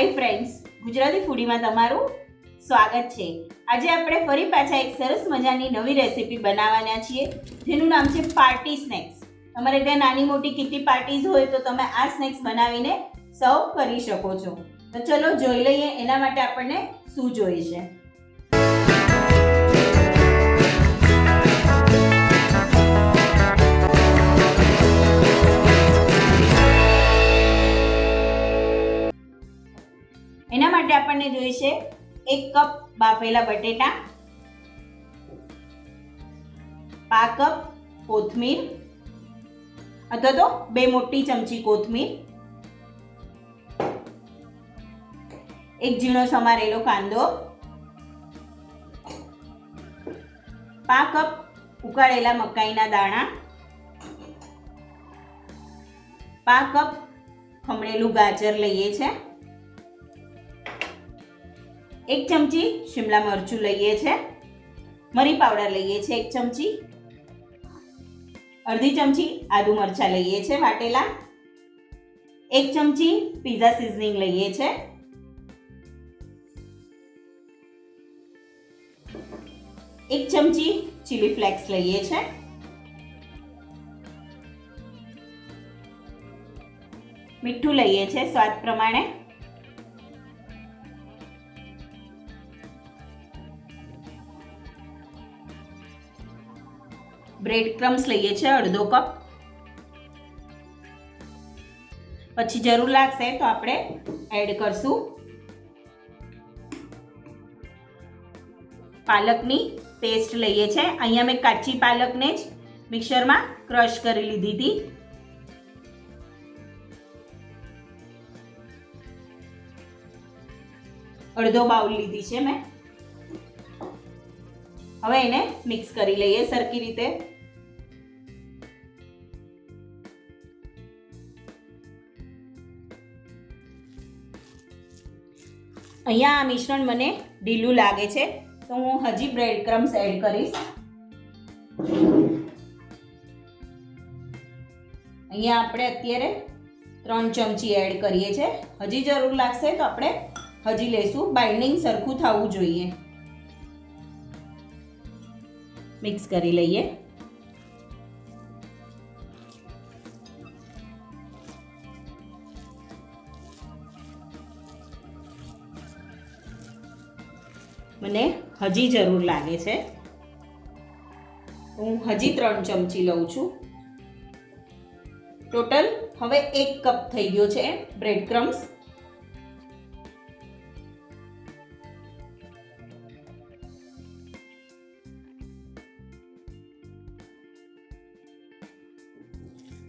Hi friends, Gujarati ફૂડીમાં તમારું સ્વાગત છે। આજે આપણે ફરી પાછા એક સરસ મજાની નવી રેસીપી બનાવવાના છીએ, જેનું નામ છે પાર્ટી સ્નેક્સ। તમારે ત્યાં નાની મોટી કિટી પાર્ટીઝ હોય તો તમે આ સ્નેક્સ બનાવીને સર્વ કરી શકો છો। તો ચલો જોઈ લઈએ એના માટે આપણને શું જોઈએ છે। એના માટે આપણને જોઈશે 1 કપ બાફેલા બટેટા, 1/2 કપ કોથમીર અથવા તો 2 મોટી ચમચી કોથમીર, 1 ઝીણો સમારેલો કાંદો, 1/2 કપ ઉકાળેલા મકાઈના દાણા, 1/2 કપ ખમણેલું ગાજર લઈએ છે, 1 ચમચી શિમલા મરચું લઈએ છે, મરી પાવડર લઈએ છે 1 ચમચી, અડધી ચમચી આદુ મરચાં લઈએ છે વાટેલા, 1 ચમચી પીઝા સિઝનિંગ લઈએ છે, 1 ચમચી ચીલી ફ્લેક્સ લઈએ છે, મીઠું લઈએ છે સ્વાદ પ્રમાણે, બ્રેડ ક્રમ્સ લઈએ છે અડધો કપ, પછી જરૂર લાગશે તો આપણે એડ કરશું પાલકની પેસ્ટ લઈએ છે। અહીંયા મેં કાચી પાલકને જ મિક્સરમાં ક્રશ કરી લીધી હતી। અડધો બાઉલ લીધી છે મેં। હવે એને મિક્સ કરી લઈએ સરખી રીતે। અહીંયા આ મિશ્રણ મને ઢીલું લાગે છે તો હું હજી બ્રેડ ક્રમ્સ એડ કરીશ। અહીંયા આપણે અત્યારે 3 ચમચી એડ કરીએ છીએ, હજી જરૂર લાગશે તો આપણે હજી લઈશું। બાઇન્ડિંગ સરખું થવું જોઈએ। મિક્સ કરી લઈએ। મને હજી જરૂર લાગે છે, હું હજી 3 ચમચી લઉં છું। ટોટલ હવે 1 કપ થઈ ગયો છે બ્રેડ ક્રમ્સ।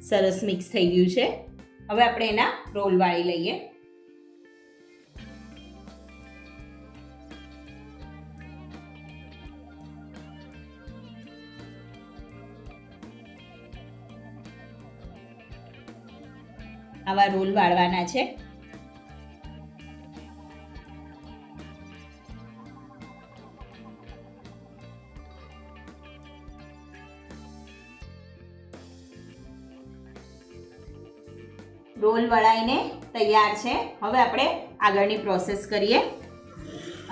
સરસ મિક્સ થઈ ગયું છે। હવે આપણે એના રોલ વાળી લઈએ। આવા રોલ વાળવાના છે। રોલ વળાઈને તૈયાર છે। હવે આપણે આગળની પ્રોસેસ કરીએ।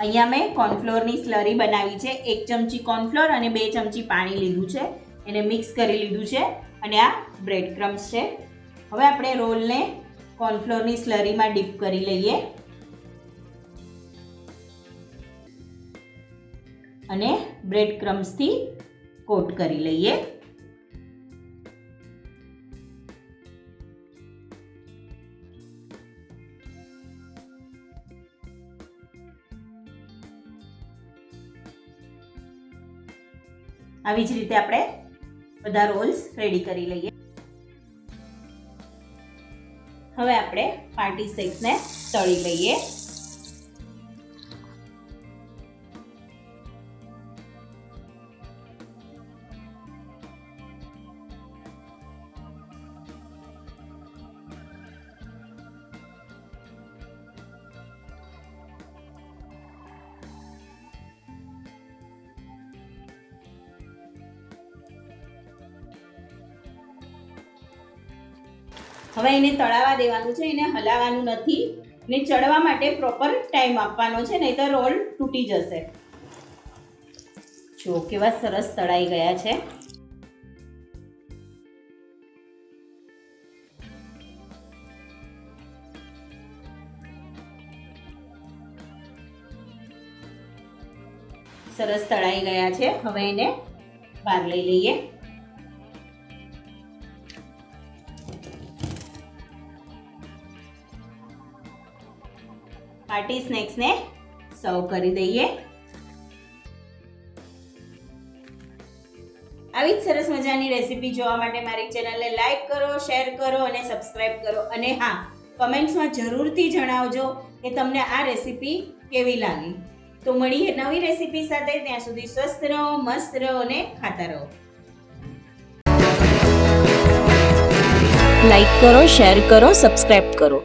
અહીંયા મેં કોર્નફ્લોરની સ્લરી બનાવી છે। 1 ચમચી કોર્નફ્લોર અને 2 ચમચી પાણી લીધું છે, એને મિક્સ કરી લીધું છે અને આ બ્રેડ ક્રમ્સ છે। હવે આપણે રોલને કોર્નફ્લોરની સ્લરીમાં ડીપ કરી લઈએ અને બ્રેડ ક્રમ્સથી કોટ કરી લઈએ। આવી જ રીતે આપણે બધા રોલ્સ રેડી કરી લઈએ। હવે આપણે પાર્ટી સ્નેક્સને તળી લઈએ। હવે એને તળાવા દેવાનું છે, એને હલાવવાનું નથી। ને ચડવા માટે પ્રોપર ટાઈમ આપવાનો છે, નહીં તો રોલ તૂટી જશે. જો કેવા સરસ તળાઈ ગયા છે. સરસ તળાઈ ગયા છે. હવે એને બહાર લઈ લઈએ. પાર્ટી સ્નેક્સને સર્વ કરી દઈએ. આવી જ સરસ મજાની રેસીપી જોવા માટે મારી ચેનલને લાઈક કરો, શેર કરો અને સબસ્ક્રાઇબ કરો. અને હા, કમેન્ટ્સમાં જરૂરથી જણાવજો કે તમને આ રેસીપી કેવી લાગી. તો મળીએ નવી રેસીપી સાથે. ત્યાં સુધી સ્વસ્થ રહો, મસ્ત રહો અને ખાતા રહો. લાઈક કરો, શેર કરો, સબસ્ક્રાઇબ કરો.